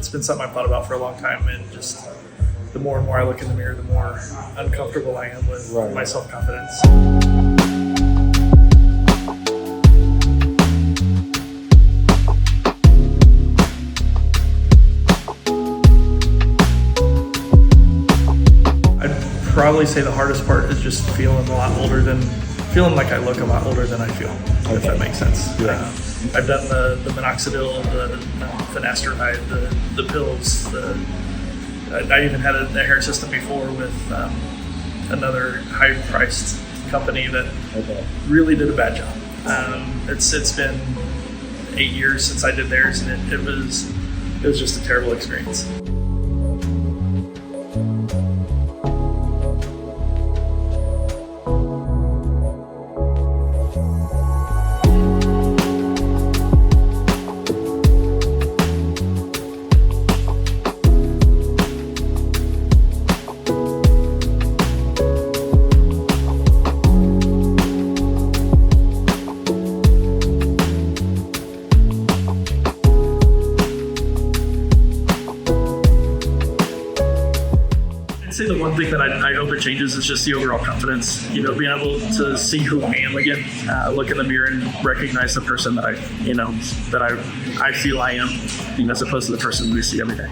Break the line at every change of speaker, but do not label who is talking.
it's been something I've thought about for a long time, and just the more and more I look in the mirror, the more uncomfortable I am with my self-confidence. I'd probably say the hardest part is just feeling like I look a lot older than I feel, if that makes sense.
Yeah.
I've done the minoxidil, the finasteride, the pills. I even had a hair system before with another high-priced company that really did a bad job. It's been 8 years since I did theirs, and it was just a terrible experience. I'd say the one thing that I hope it changes is just the overall confidence. Being able to see who I am again, look in the mirror and recognize the person that I feel I am, as opposed to the person we see every day.